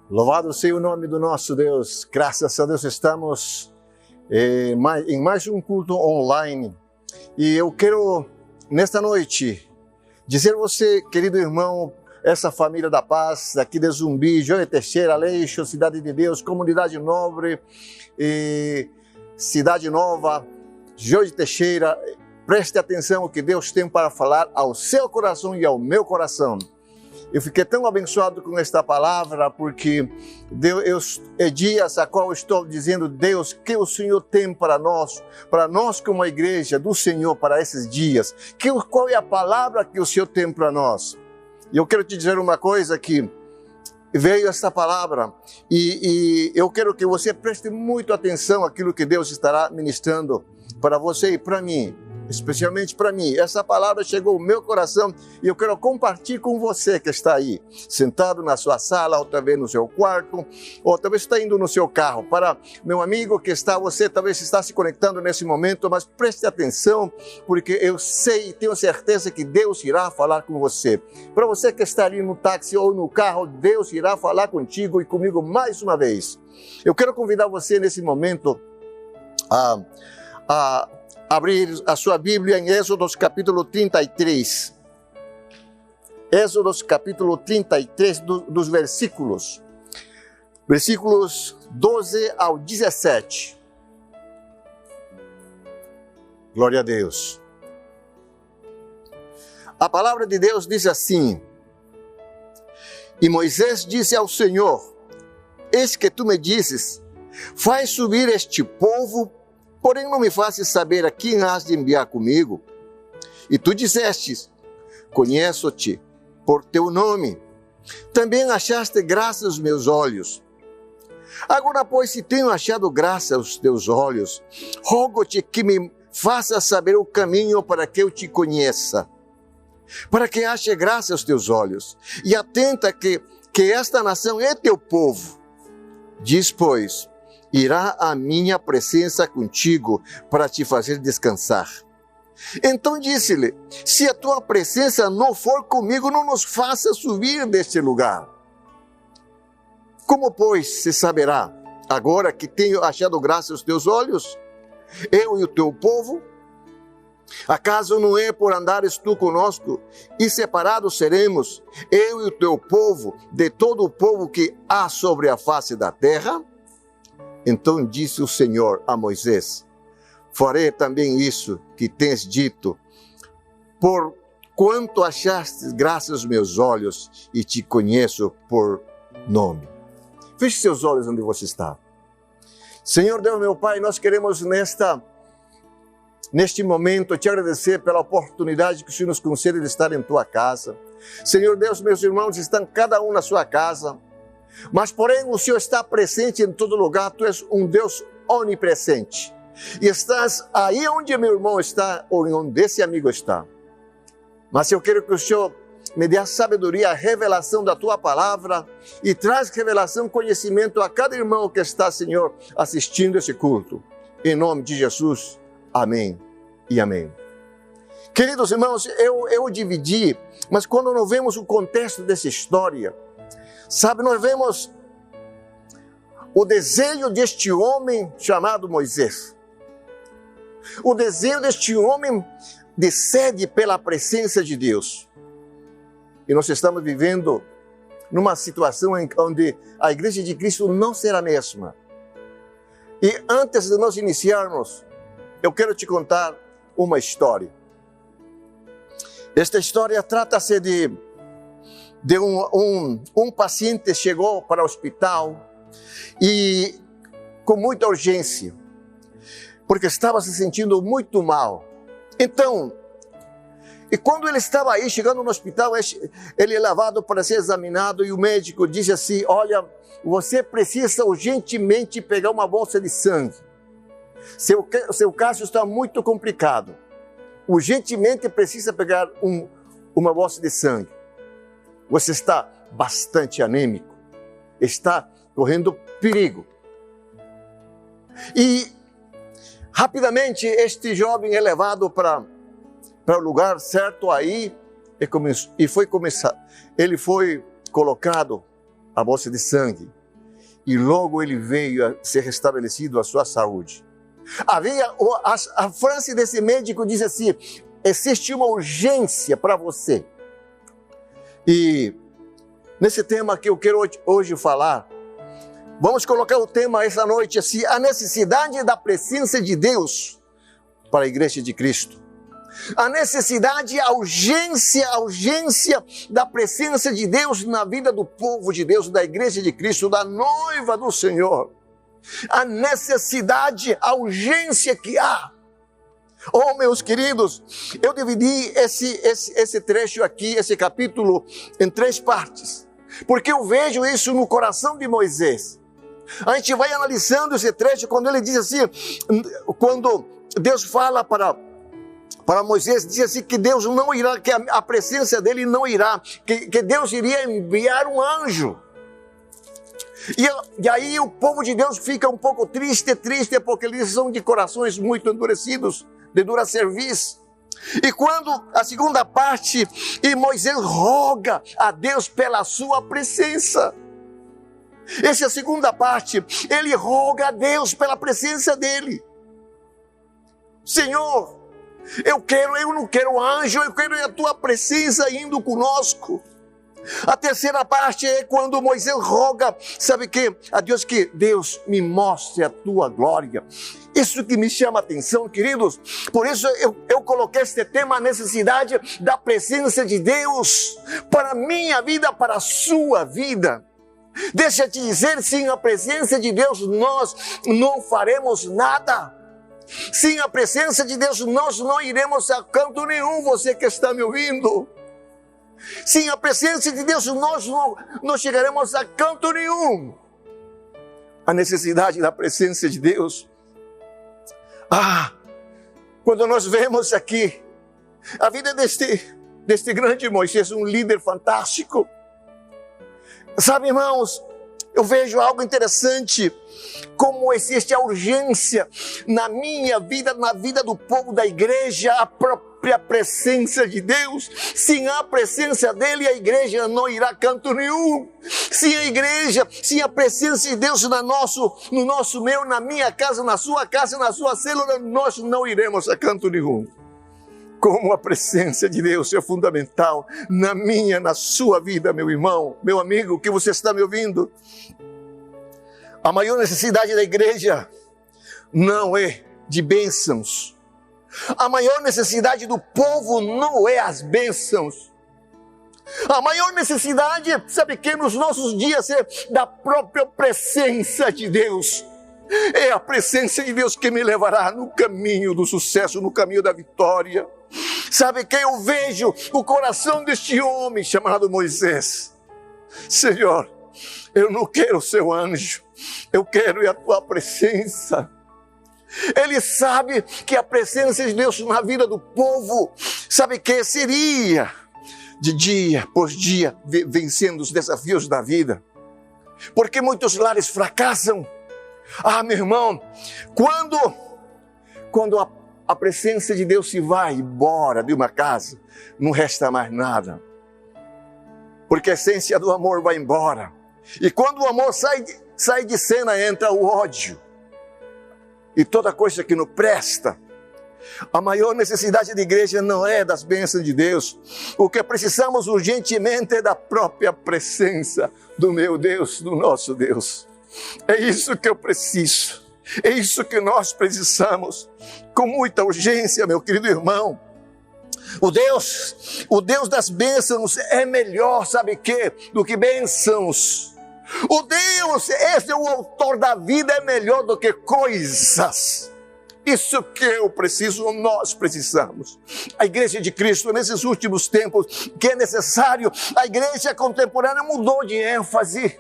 Louvado seja o nome do nosso Deus. Graças a Deus estamos em mais um culto online. E eu quero, nesta noite, dizer a você, querido irmão, essa família da paz, aqui de Zumbi, Joia Teixeira, Aleixo, Cidade de Deus, Comunidade Nobre, Cidade Nova, Joia Teixeira, preste atenção ao que Deus tem para falar ao seu coração e ao meu coração. Eu fiquei tão abençoado com esta palavra, porque Deus, é dias a qual eu estou dizendo, Deus, que o Senhor tem para nós como a igreja do Senhor para esses dias, qual é a palavra que o Senhor tem para nós. E eu quero te dizer uma coisa, que veio esta palavra, e eu quero que você preste muito atenção àquilo que Deus estará ministrando para você e para mim. Especialmente para mim, essa palavra chegou ao meu coração e eu quero compartilhar com você que está aí, sentado na sua sala, ou talvez no seu quarto, ou talvez está indo no seu carro. Para meu amigo que está, você talvez está se conectando nesse momento, mas preste atenção, porque eu sei e tenho certeza que Deus irá falar com você. Para você que está ali no táxi ou no carro, Deus irá falar contigo e comigo mais uma vez. Eu quero convidar você nesse momento a abrir a sua Bíblia em Êxodos capítulo 33. Êxodos capítulo 33, dos versículos 12 ao 17. Glória a Deus. A palavra de Deus diz assim: E Moisés disse ao Senhor: Eis que tu me dizes, faz subir este povo, porém não me faças saber a quem has de enviar comigo. E tu dissestes, conheço-te por teu nome. Também achaste graça aos meus olhos. Agora, pois, se tenho achado graça aos teus olhos, rogo-te que me faças saber o caminho para que eu te conheça, para que ache graça aos teus olhos. E atenta que esta nação é teu povo. Diz, pois, irá a minha presença contigo para te fazer descansar. Então disse-lhe, se a tua presença não for comigo, não nos faça subir deste lugar. Como, pois, se saberá, agora que tenho achado graça aos teus olhos, eu e o teu povo? Acaso não é por andares tu conosco, e separados seremos, eu e o teu povo, de todo o povo que há sobre a face da terra? Então disse o Senhor a Moisés, farei também isso que tens dito, por quanto achaste graça aos meus olhos e te conheço por nome. Feche seus olhos onde você está. Senhor Deus, meu Pai, nós queremos neste momento te agradecer pela oportunidade que o Senhor nos concede de estar em tua casa. Senhor Deus, meus irmãos estão cada um na sua casa, mas porém o Senhor está presente em todo lugar. Tu és um Deus onipresente e estás aí onde meu irmão está ou onde esse amigo está. Mas eu quero que o Senhor me dê a sabedoria, a revelação da tua palavra e traz revelação, conhecimento a cada irmão que está, Senhor, assistindo esse culto. Em nome de Jesus, amém e amém. Queridos irmãos, eu dividi, mas quando nós vemos o contexto dessa história, sabe, nós vemos o desejo deste homem chamado Moisés. O desejo deste homem de sede pela presença de Deus. E nós estamos vivendo numa situação onde a igreja de Cristo não será a mesma. E antes de nós iniciarmos, eu quero te contar uma história. Esta história trata-se de um paciente chegou para o hospital e com muita urgência, porque estava se sentindo muito mal. Então, e quando ele estava aí, chegando no hospital, ele é levado para ser examinado e o médico diz assim, olha, você precisa urgentemente pegar uma bolsa de sangue. Seu caso está muito complicado. Urgentemente precisa pegar uma bolsa de sangue. Você está bastante anêmico, está correndo perigo. E rapidamente este jovem é levado para o lugar certo aí ele foi colocado a bolsa de sangue. e logo ele veio a ser restabelecido a sua saúde. A frase desse médico diz assim: existe uma urgência para você. E nesse tema que eu quero hoje falar, vamos colocar o tema essa noite assim: a necessidade da presença de Deus para a igreja de Cristo. A necessidade, a urgência da presença de Deus na vida do povo de Deus, da igreja de Cristo, da noiva do Senhor. A necessidade, a urgência que há. Oh, meus queridos, eu dividi esse trecho aqui, esse capítulo, em 3 partes, porque eu vejo isso no coração de Moisés. A gente vai analisando esse trecho quando ele diz assim, quando Deus fala para Moisés, diz assim que Deus não irá, que a presença dele não irá, que Deus iria enviar um anjo. E aí o povo de Deus fica um pouco triste, porque eles são de corações muito endurecidos, de dura cerviz. E quando a segunda parte, e Moisés roga a Deus pela sua presença. Essa é a segunda parte, ele roga a Deus pela presença dele. Senhor, eu não quero anjo, eu quero a tua presença indo conosco. A terceira parte é quando Moisés roga, sabe que? A Deus que Deus me mostre a tua glória. Isso que me chama a atenção, queridos. Por isso eu coloquei este tema, a necessidade da presença de Deus para a minha vida, para a sua vida. Deixa eu te dizer, sem a presença de Deus nós não faremos nada. Sem a presença de Deus nós não iremos a canto nenhum, você que está me ouvindo. Sem a presença de Deus nós não chegaremos a canto nenhum. A necessidade da presença de Deus. Quando nós vemos aqui a vida deste grande Moisés, um líder fantástico. Sabe, irmãos, eu vejo algo interessante, como existe a urgência na minha vida, na vida do povo da igreja, a própria presença de Deus. Sem a presença dele, a igreja não irá a canto nenhum. Sem a presença de Deus no nosso meio, na minha casa, na sua célula, nós não iremos a canto nenhum. Como a presença de Deus é fundamental na minha, na sua vida, meu irmão, meu amigo, que você está me ouvindo. A maior necessidade da igreja não é de bênçãos. A maior necessidade do povo não é as bênçãos. A maior necessidade, sabe que nos nossos dias é da própria presença de Deus. É a presença de Deus que me levará no caminho do sucesso, no caminho da vitória. Sabe que eu vejo o coração deste homem chamado Moisés. Senhor, eu não quero o seu anjo, eu quero a tua presença. Ele sabe que a presença de Deus na vida do povo, sabe que seria de dia por dia vencendo os desafios da vida. Porque muitos lares fracassam. Meu irmão, quando a presença de Deus se vai embora de uma casa, não resta mais nada. Porque a essência do amor vai embora. E quando o amor sai de cena, entra o ódio. E toda coisa que não presta. A maior necessidade da igreja não é das bênçãos de Deus. O que precisamos urgentemente é da própria presença do meu Deus, do nosso Deus. É isso que eu preciso. É isso que nós precisamos. Com muita urgência, meu querido irmão. O Deus das bênçãos é melhor, sabe o quê? Do que bênçãos. O Deus, esse é o autor da vida, é melhor do que coisas. Isso que eu preciso, nós precisamos. A igreja de Cristo, nesses últimos tempos, que é necessário, a igreja contemporânea mudou de ênfase.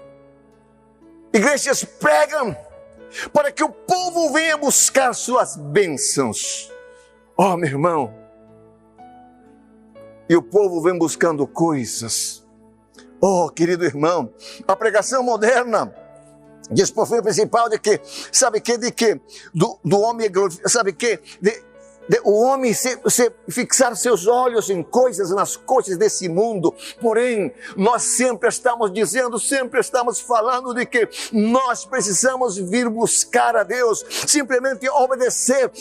Igrejas pregam para que o povo venha buscar suas bênçãos. Meu irmão, e o povo vem buscando coisas. Querido irmão, a pregação moderna diz por fim principal de que, sabe que, do homem, sabe que, o homem se fixar seus olhos em coisas, nas coisas desse mundo. Porém, nós sempre estamos dizendo, sempre estamos falando de que nós precisamos vir buscar a Deus, simplesmente obedecer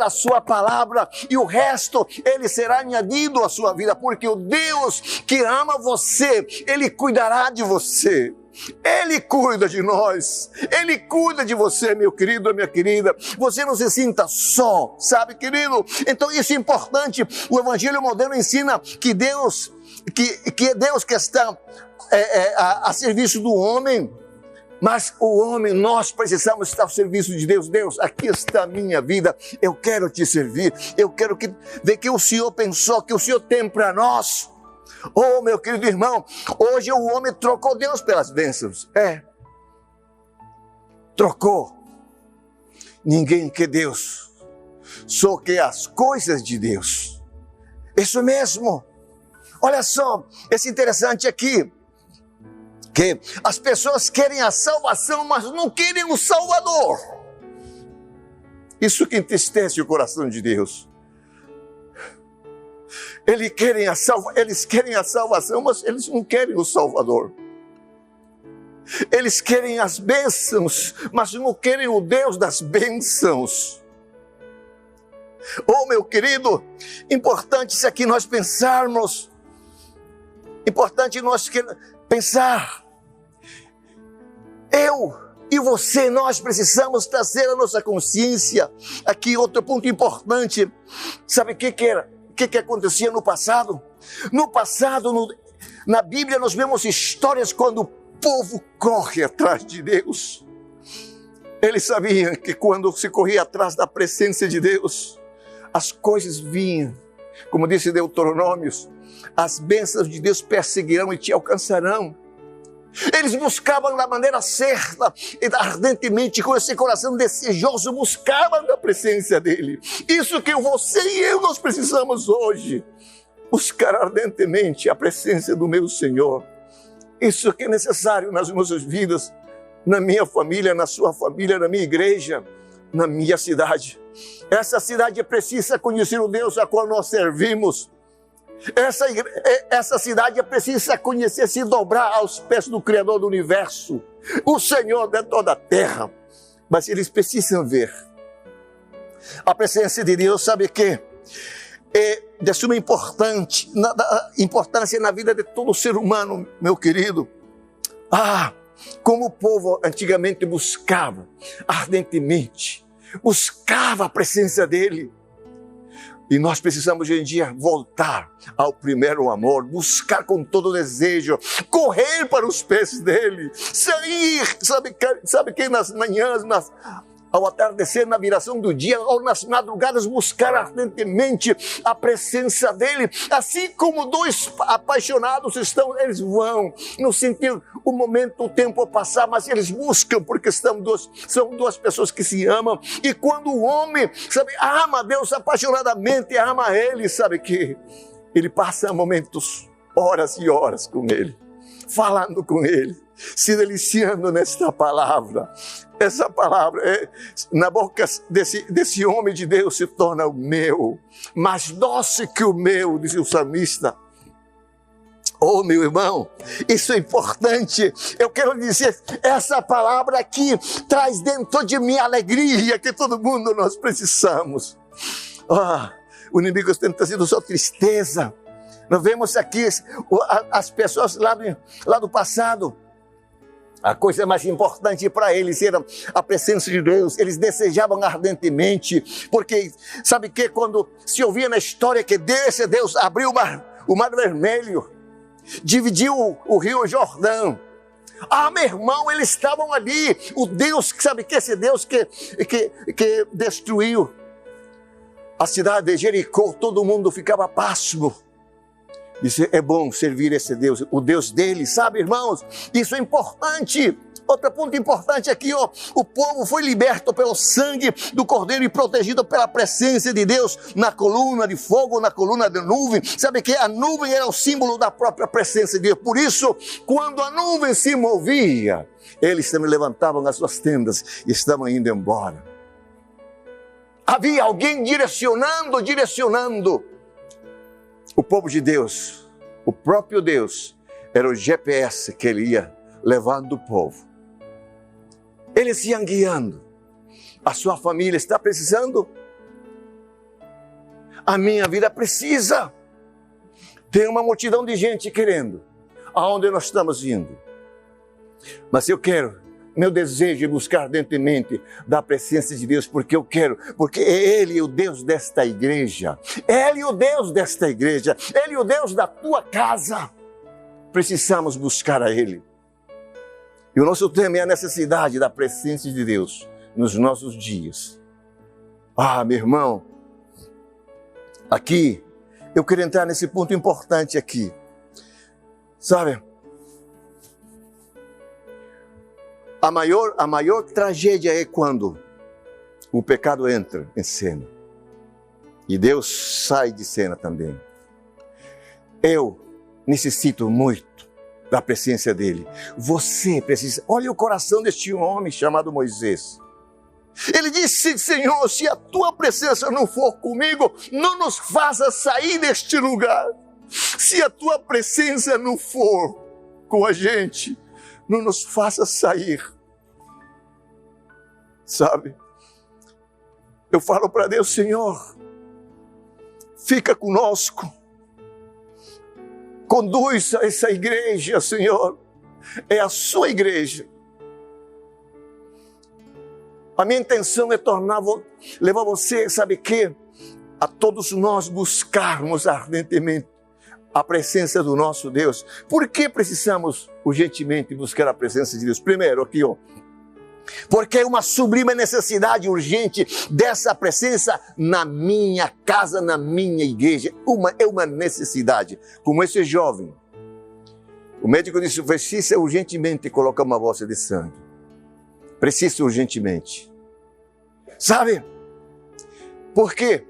a sua palavra, e o resto Ele será añadido à sua vida, porque o Deus que ama você, Ele cuidará de você. Ele cuida de nós, Ele cuida de você, meu querido, minha querida. Você não se sinta só, sabe, querido? Então isso é importante. O Evangelho moderno ensina que Deus, que é Deus que está a serviço do homem, mas o homem, nós precisamos estar ao serviço de Deus. Deus, aqui está a minha vida, eu quero te servir, eu quero ver que o Senhor pensou, que o Senhor tem para nós. Oh, meu querido irmão, hoje o homem trocou Deus pelas bênçãos. Trocou. Ninguém quer Deus, só quer as coisas de Deus. Isso mesmo. Olha só, esse interessante aqui, que as pessoas querem a salvação, mas não querem o Salvador. Isso que entristece o coração de Deus. Eles querem a salvação, mas eles não querem o Salvador. Eles querem as bênçãos, mas não querem o Deus das bênçãos. Oh, meu querido, importante isso aqui nós pensarmos. Importante nós pensar. Eu e você, nós precisamos trazer a nossa consciência. Aqui outro ponto importante. Sabe o que era? O que acontecia no passado? No passado, na Bíblia, nós vemos histórias quando o povo corre atrás de Deus. Eles sabiam que quando se corria atrás da presença de Deus, as coisas vinham. Como disse Deuteronômios, as bênçãos de Deus perseguirão e te alcançarão. Eles buscavam da maneira certa e ardentemente, com esse coração desejoso, buscavam a presença dEle. Isso que você e eu nós precisamos hoje, buscar ardentemente a presença do meu Senhor. Isso que é necessário nas nossas vidas, na minha família, na sua família, na minha igreja, na minha cidade. Essa cidade precisa conhecer o Deus a qual nós servimos. Essa cidade precisa conhecer, se dobrar aos pés do Criador do Universo, o Senhor de toda a terra. Mas eles precisam ver a presença de Deus. Sabe o que? É de suma importância na vida de todo ser humano, meu querido. Como o povo antigamente buscava ardentemente, buscava a presença dEle. E nós precisamos hoje em dia voltar ao primeiro amor, buscar com todo o desejo, correr para os pés dEle, sair, sabe que nas manhãs, ao atardecer, na viração do dia, ou nas madrugadas, buscar ardentemente a presença dEle. Assim como dois apaixonados eles vão, não sentir o momento, o tempo passar, mas eles buscam, porque são duas pessoas que se amam. E quando o homem, ama Deus apaixonadamente, ama Ele, sabe que ele passa momentos, horas e horas com Ele, falando com Ele, se deliciando nesta palavra. Essa palavra na boca desse homem de Deus se torna o mel, mais doce que o mel, diz o salmista. Oh, meu irmão, isso é importante. Eu quero dizer, essa palavra aqui traz dentro de mim a alegria que todo mundo nós precisamos. O inimigo tem trazido só tristeza. Nós vemos aqui as pessoas lá do passado. A coisa mais importante para eles era a presença de Deus. Eles desejavam ardentemente, porque sabe que quando se ouvia na história que esse Deus abriu o mar Vermelho, dividiu o rio Jordão. Meu irmão, eles estavam ali. O Deus, sabe que esse Deus que destruiu a cidade de Jericó, todo mundo ficava pasmo. Isso é bom servir esse Deus, o Deus dele, sabe, irmãos? Isso é importante. Outro ponto importante aqui, o povo foi liberto pelo sangue do Cordeiro e protegido pela presença de Deus na coluna de fogo, na coluna de nuvem. Sabe que a nuvem era o símbolo da própria presença de Deus. Por isso, quando a nuvem se movia, eles também levantavam as suas tendas e estavam indo embora. Havia alguém direcionando o povo de Deus. O próprio Deus era o GPS que ele ia levando o povo. Eles iam guiando. A sua família está precisando? A minha vida precisa. Tem uma multidão de gente querendo. Aonde nós estamos indo? Mas eu quero, meu desejo é buscar ardentemente da presença de Deus, porque eu quero, porque é Ele o Deus desta igreja. É Ele o Deus desta igreja. É Ele o Deus da tua casa. Precisamos buscar a Ele. E o nosso tema é a necessidade da presença de Deus nos nossos dias. Meu irmão, aqui, eu quero entrar nesse ponto importante aqui. Sabe, a maior tragédia é quando o pecado entra em cena. E Deus sai de cena também. Eu necessito muito da presença dele. Você precisa. Olha o coração deste homem chamado Moisés. Ele disse: Senhor, se a tua presença não for comigo, não nos faça sair deste lugar. Se a tua presença não for com a gente, não nos faça sair. Sabe? Eu falo para Deus: Senhor, fica conosco. Conduz essa igreja, Senhor. É a sua igreja. A minha intenção é levar você, sabe o quê? A todos nós buscarmos ardentemente a presença do nosso Deus. Por que precisamos urgentemente buscar a presença de Deus? Primeiro, aqui, porque é uma sublime necessidade urgente dessa presença na minha casa, na minha igreja. É uma necessidade. Como esse jovem. O médico disse: precisa urgentemente colocar uma bolsa de sangue. Precisa urgentemente. Sabe? Por quê?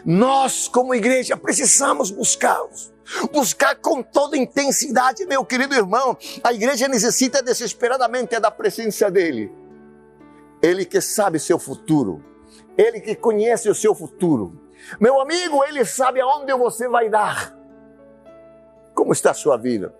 Nós, como igreja, precisamos buscá-los. Buscar com toda intensidade, meu querido irmão. A igreja necessita desesperadamente da presença dele. Ele que sabe seu futuro. Ele que conhece o seu futuro. Meu amigo, ele sabe aonde você vai dar. Como está a sua vida?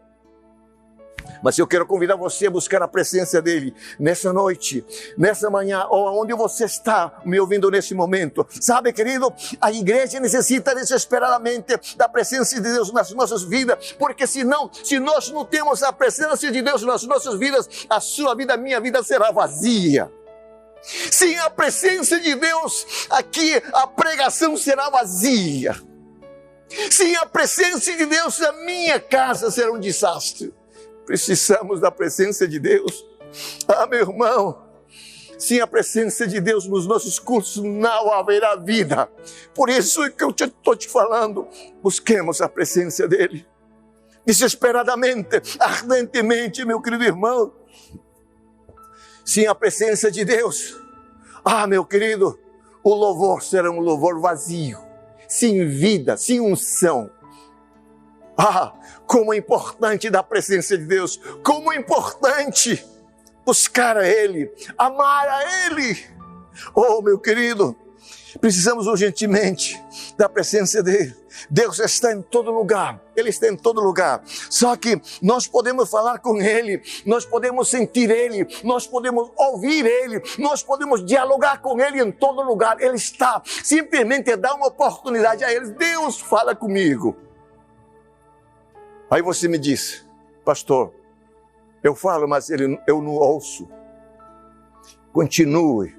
Mas eu quero convidar você a buscar a presença dele nessa noite, nessa manhã, ou onde você está me ouvindo nesse momento. Sabe, querido, a igreja necessita desesperadamente da presença de Deus nas nossas vidas, porque se nós não temos a presença de Deus nas nossas vidas, a sua vida, a minha vida será vazia. Sem a presença de Deus, aqui a pregação será vazia. Sem a presença de Deus, a minha casa será um desastre. Precisamos da presença de Deus. Meu irmão, sem a presença de Deus nos nossos cursos não haverá vida. Por isso é que eu estou te falando, busquemos a presença dele. Desesperadamente, ardentemente, meu querido irmão. Sem a presença de Deus, meu querido, o louvor será um louvor vazio, sem vida, sem unção. Como é importante da presença de Deus, como é importante buscar a Ele, amar a Ele. Meu querido, precisamos urgentemente da presença dEle. Deus está em todo lugar, Ele está em todo lugar. Só que nós podemos falar com Ele, nós podemos sentir Ele, nós podemos ouvir Ele, nós podemos dialogar com Ele em todo lugar. Ele está, simplesmente dá uma oportunidade a Ele. Deus fala comigo. Aí você me diz: pastor, eu falo, mas eu não ouço. Continue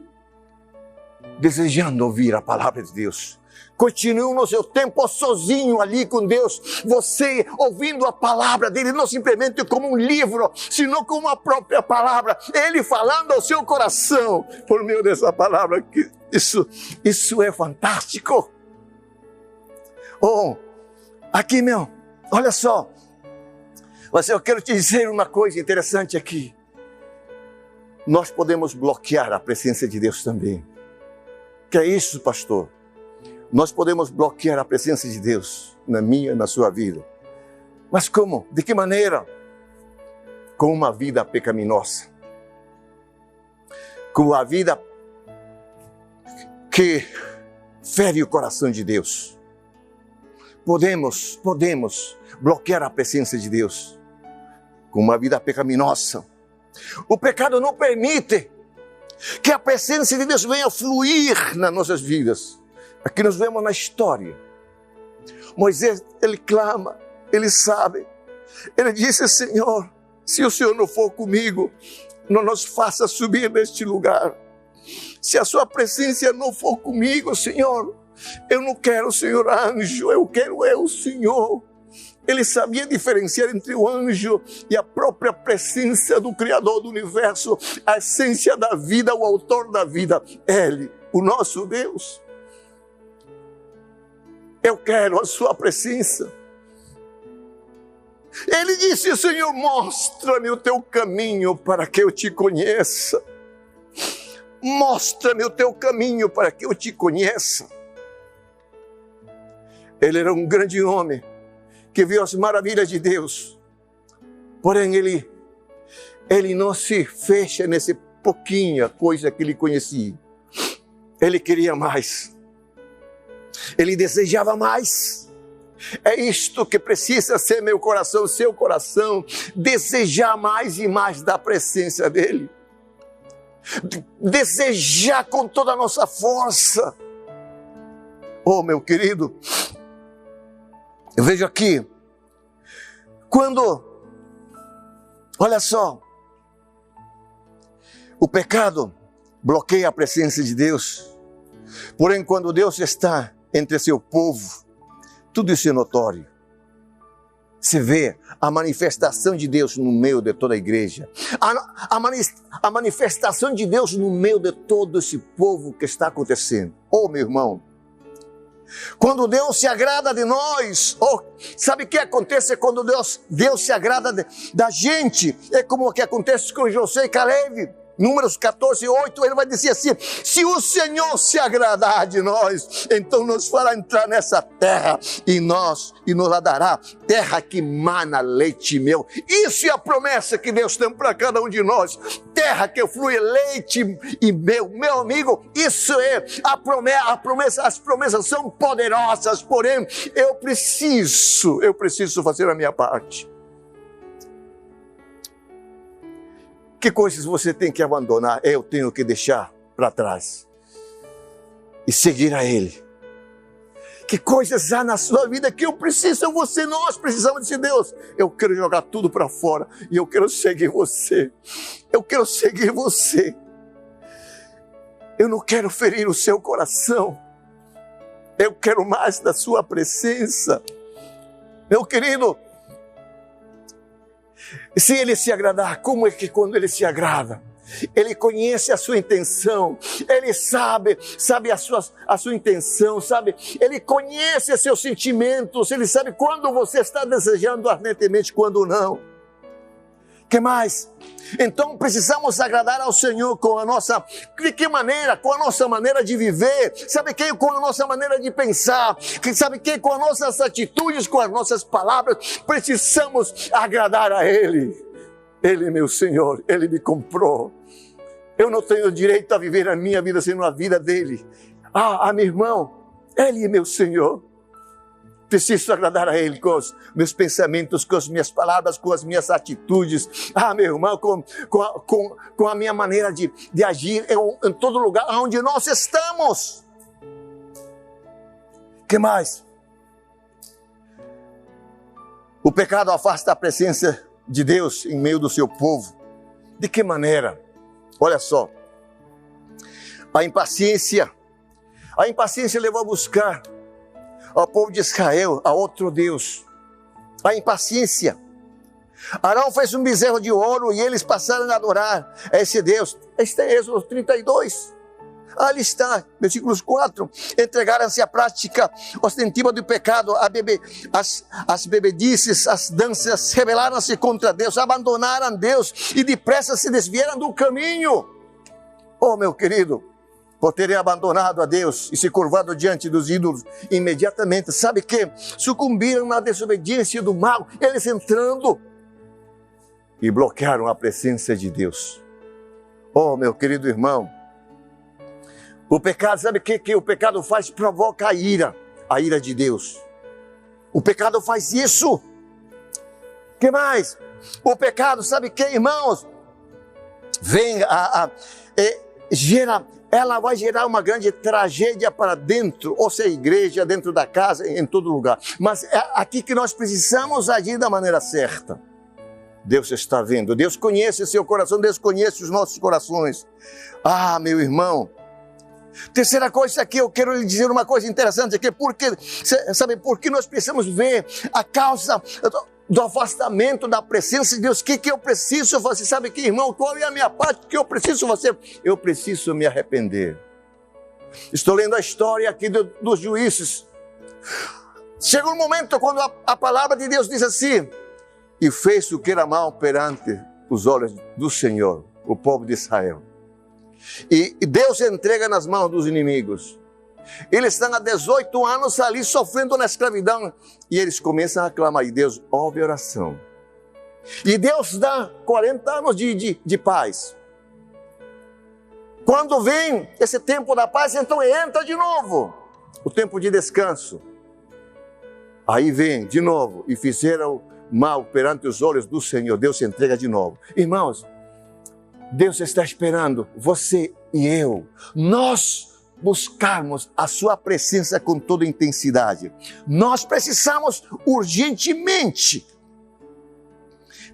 desejando ouvir a palavra de Deus. Continue no seu tempo sozinho ali com Deus, você ouvindo a palavra dele, não simplesmente como um livro, sino como a própria palavra, ele falando ao seu coração, por meio dessa palavra. Isso é fantástico. Aqui, olha só. Mas eu quero te dizer uma coisa interessante aqui. Nós podemos bloquear a presença de Deus também. Que é isso, pastor? Nós podemos bloquear a presença de Deus na minha e na sua vida. Mas como? De que maneira? Com uma vida pecaminosa. Com a vida que fere o coração de Deus. Podemos bloquear a presença de Deus com uma vida pecaminosa. O pecado não permite que a presença de Deus venha fluir nas nossas vidas. Aqui nós vemos na história. Moisés, ele clama, ele sabe. Ele disse: Senhor, se o Senhor não for comigo, não nos faça subir neste lugar. Se a sua presença não for comigo, Senhor, eu não quero o Senhor anjo, eu quero o Senhor. Ele sabia diferenciar entre o anjo e a própria presença do Criador do universo, a essência da vida, o autor da vida. Ele, o nosso Deus. Eu quero a sua presença. Ele disse: Senhor, mostra-me o teu caminho para que eu te conheça. Mostra-me o teu caminho para que eu te conheça. Ele era um grande homem que viu as maravilhas de Deus. Porém, ele não se fecha nessa pouquinha coisa que ele conhecia. Ele queria mais. Ele desejava mais. É isto que precisa ser meu coração, seu coração. Desejar mais e mais da presença dele. Desejar com toda a nossa força. Oh, meu querido, eu vejo aqui, olha só, o pecado bloqueia a presença de Deus. Porém, quando Deus está entre seu povo, tudo isso é notório. Você vê a manifestação de Deus no meio de toda a igreja. A manifestação de Deus no meio de todo esse povo que está acontecendo. Oh, meu irmão, quando Deus se agrada de nós, sabe o que acontece quando Deus se agrada da gente? É como o que acontece com José e Caleb. Números 14, 8, ele vai dizer assim: se o Senhor se agradar de nós, então nos fará entrar nessa terra e nos la dará, terra que mana leite e mel. Isso é a promessa que Deus tem para cada um de nós, terra que flui leite e mel. Meu amigo, isso é a promessa. As promessas são poderosas, porém eu preciso fazer a minha parte. Que coisas você tem que abandonar? Eu tenho que deixar para trás e seguir a Ele. Que coisas há na sua vida que eu preciso, nós precisamos de Deus. Eu quero jogar tudo para fora e eu quero seguir você. Eu quero seguir você. Eu não quero ferir o seu coração. Eu quero mais da sua presença. Meu querido, se Ele se agradar, como é que quando Ele se agrada? Ele conhece a sua intenção, Ele sabe a sua intenção, sabe? Ele conhece seus sentimentos, Ele sabe quando você está desejando ardentemente, quando não. Que mais? Então precisamos agradar ao Senhor de que maneira? Com a nossa maneira de viver, sabe que? Com a nossa maneira de pensar, sabe que? Com as nossas atitudes, com as nossas palavras, precisamos agradar a Ele. Ele é meu Senhor, Ele me comprou. Eu não tenho direito a viver a minha vida sem a vida dEle. Meu irmão, Ele é meu Senhor. Preciso agradar a Ele com os meus pensamentos, com as minhas palavras, com as minhas atitudes. Meu irmão, com a minha maneira de agir em todo lugar onde nós estamos. Que mais? O pecado afasta a presença de Deus em meio do seu povo. De que maneira? Olha só. A impaciência levou a buscar ao povo de Israel a outro Deus. A impaciência. Arão fez um bezerro de ouro e eles passaram a adorar a esse Deus. Este é Êxodo 32. Ali está, versículos 4. Entregaram-se à prática ostensiva do pecado, as bebedices, as danças, rebelaram-se contra Deus, abandonaram Deus e depressa se desviaram do caminho. Oh, meu querido, por terem abandonado a Deus e se curvado diante dos ídolos, imediatamente, sabe o que? Sucumbiram na desobediência do mal, eles entrando e bloquearam a presença de Deus. Oh, meu querido irmão, O pecado, sabe o que o pecado faz? Provoca a ira de Deus. O pecado faz isso. O que mais? O pecado, sabe o que, irmãos? Ela vai gerar uma grande tragédia para dentro, ou seja, igreja, dentro da casa, em todo lugar. Mas é aqui que nós precisamos agir da maneira certa. Deus está vendo, Deus conhece seu coração, Deus conhece os nossos corações. Ah, meu irmão, terceira coisa aqui, eu quero lhe dizer uma coisa interessante aqui, sabe por que nós precisamos ver a causa do afastamento da presença de Deus? O que eu preciso fazer? Sabe que, irmão, qual é a minha parte? O que eu preciso fazer? Eu preciso me arrepender. Estou lendo a história aqui dos juízes. Chega um momento quando a palavra de Deus diz assim: e fez o que era mal perante os olhos do Senhor, o povo de Israel. E Deus entrega nas mãos dos inimigos. Eles estão há 18 anos ali sofrendo na escravidão. E eles começam a clamar. E Deus ouve a oração. E Deus dá 40 anos de paz. Quando vem esse tempo da paz, então entra de novo o tempo de descanso. Aí vem de novo. E fizeram mal perante os olhos do Senhor. Deus se entrega de novo. Irmãos, Deus está esperando você e eu, nós buscarmos a sua presença com toda intensidade. Nós precisamos urgentemente,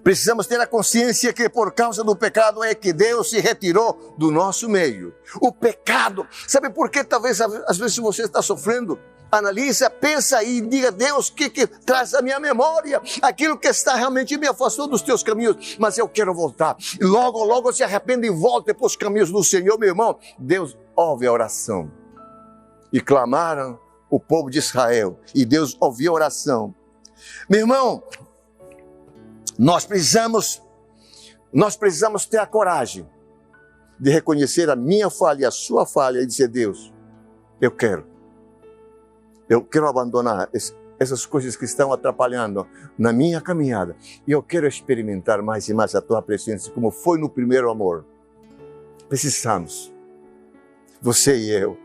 precisamos ter a consciência que por causa do pecado é que Deus se retirou do nosso meio. O pecado, sabe por que talvez às vezes você está sofrendo? Analisa, pensa aí, diga: Deus, o que traz à minha memória? Aquilo que está realmente me afastou dos teus caminhos, mas eu quero voltar. E logo se arrependa e volte para os caminhos do Senhor, meu irmão. Deus ouve a oração. E clamaram o povo de Israel, e Deus ouviu a oração. Meu irmão, nós precisamos ter a coragem de reconhecer a minha falha e a sua falha e dizer: Deus, eu quero abandonar essas coisas que estão atrapalhando na minha caminhada. E eu quero experimentar mais e mais a tua presença, como foi no primeiro amor. Precisamos, você e eu.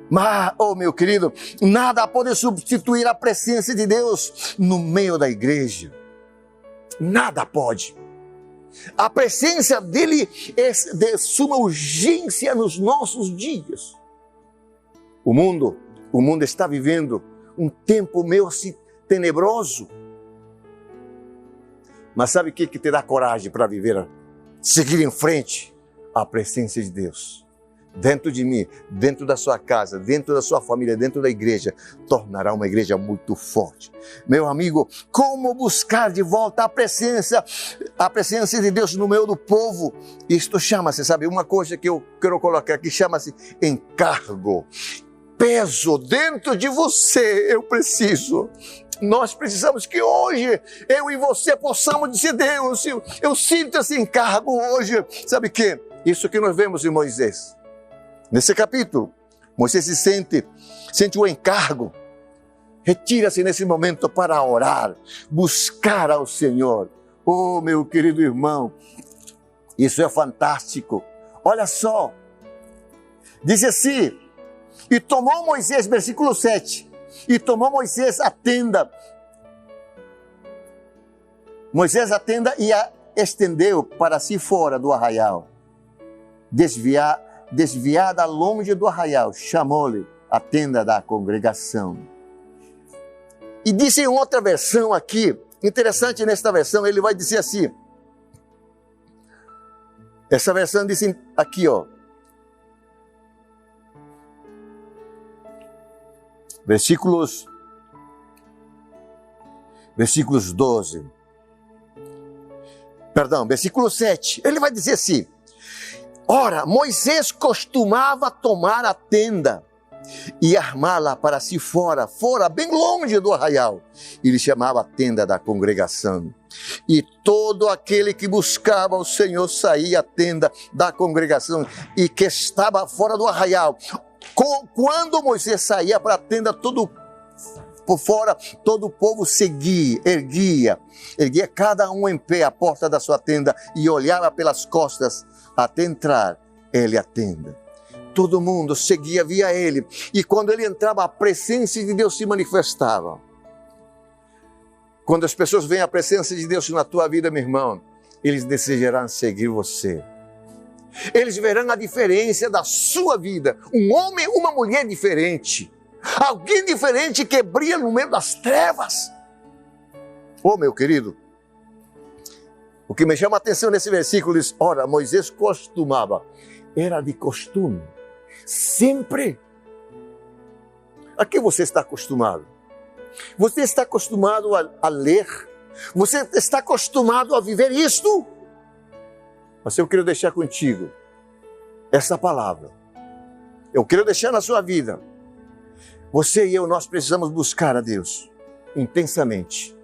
Mas, oh meu querido, nada pode substituir a presença de Deus no meio da igreja. Nada pode. A presença dele é de suma urgência nos nossos dias. O mundo está vivendo um tempo meio assim tenebroso. Mas sabe o que te dá coragem para viver? Seguir em frente à presença de Deus. Dentro de mim, dentro da sua casa, dentro da sua família, dentro da igreja, tornará uma igreja muito forte. Meu amigo, como buscar de volta a presença de Deus no meio do povo? Isto chama-se, sabe, uma coisa que eu quero colocar aqui, chama-se encargo. Peso dentro de você, eu preciso. Nós precisamos que hoje, eu e você possamos dizer: Deus, eu sinto esse encargo hoje. Sabe o que? Isso que nós vemos em Moisés. Nesse capítulo, Moisés se sente o encargo. Retira-se nesse momento para orar, buscar ao Senhor. Oh, meu querido irmão, isso é fantástico. Olha só, diz assim: e tomou Moisés, versículo 7, e tomou Moisés a tenda. Moisés a tenda e a estendeu para si fora do arraial. Desviada longe do arraial, chamou-lhe a tenda da congregação. E disse em outra versão aqui, interessante nesta versão, ele vai dizer assim, essa versão diz aqui, ó, versículos 12, versículo 7, ele vai dizer assim: ora, Moisés costumava tomar a tenda e armá-la para si fora, bem longe do arraial. Ele chamava a tenda da congregação. E todo aquele que buscava o Senhor saía à tenda da congregação e que estava fora do arraial. Quando Moisés saía para a tenda, todo por fora, todo o povo erguia cada um em pé à porta da sua tenda e olhava pelas costas até entrar ele a tenda. Todo mundo seguia, via ele. E quando ele entrava, a presença de Deus se manifestava. Quando as pessoas veem a presença de Deus na tua vida, meu irmão, eles desejarão seguir você. Eles verão a diferença da sua vida. Um homem, uma mulher diferente. Alguém diferente que brilha no meio das trevas. Oh, meu querido, o que me chama a atenção nesse versículo diz, ora, Moisés costumava, era de costume, sempre. A que você está acostumado? Você está acostumado a ler? Você está acostumado a viver isto? Mas eu quero deixar contigo essa palavra. Eu quero deixar na sua vida. Você e eu, nós precisamos buscar a Deus intensamente.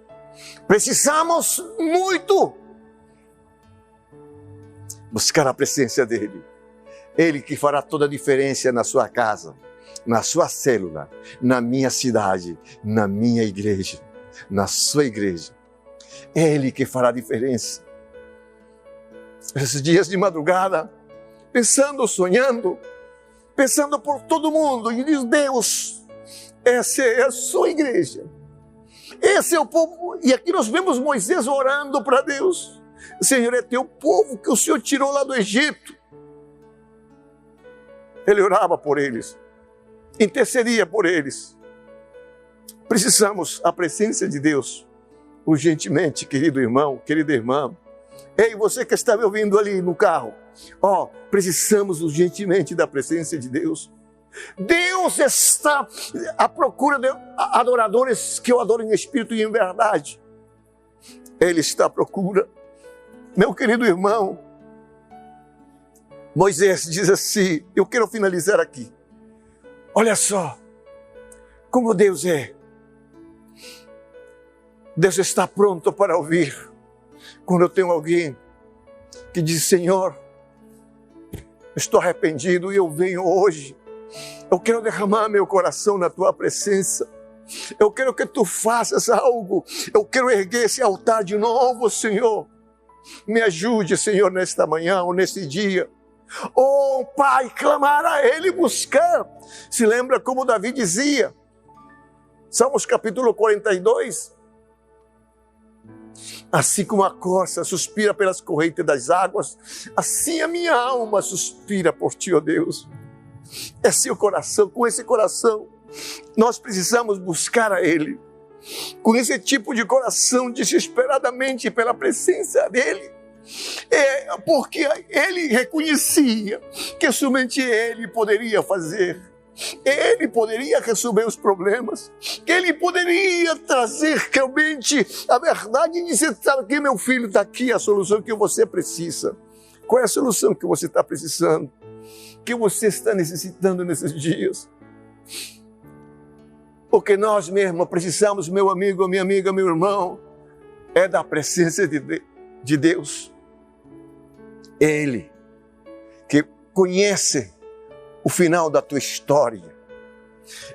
Precisamos muito buscar a presença dEle. Ele que fará toda a diferença na sua casa, na sua célula, na minha cidade, na minha igreja, na sua igreja. É Ele que fará a diferença. Esses dias de madrugada, pensando, sonhando, pensando por todo mundo, e diz, Deus, essa é a sua igreja. Esse é o povo, e aqui nós vemos Moisés orando para Deus. Senhor, é teu povo que o Senhor tirou lá do Egito. Ele orava por eles, intercedia por eles. Precisamos a presença de Deus, urgentemente, querido irmão, querida irmã. Ei, você que está me ouvindo ali no carro, precisamos urgentemente da presença de Deus. Deus está à procura de adoradores que o adorem em espírito e em verdade. Ele está à procura. Meu querido irmão, Moisés diz assim, eu quero finalizar aqui. Olha só, como Deus é. Deus está pronto para ouvir. Quando eu tenho alguém que diz, Senhor, estou arrependido e eu venho hoje. Eu quero derramar meu coração na tua presença. Eu quero que tu faças algo. Eu quero erguer esse altar de novo, Senhor. Me ajude, Senhor, nesta manhã ou neste dia. Oh, Pai, clamar a Ele, buscar. Se lembra como Davi dizia? Salmos capítulo 42. Assim como a corça suspira pelas correntes das águas, assim a minha alma suspira por Ti, ó Deus. É seu coração, com esse coração, nós precisamos buscar a Ele. Com esse tipo de coração, desesperadamente pela presença dEle. Porque Ele reconhecia que somente Ele poderia fazer. Ele poderia resolver os problemas. Ele poderia trazer realmente a verdade e dizer, sabe que meu filho está aqui, a solução que você precisa. Qual é a solução que você está precisando? Que você está necessitando nesses dias? Porque nós mesmos precisamos, meu amigo, minha amiga, meu irmão, é da presença de Deus. Ele que conhece o final da tua história.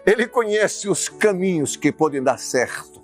Ele conhece os caminhos que podem dar certo.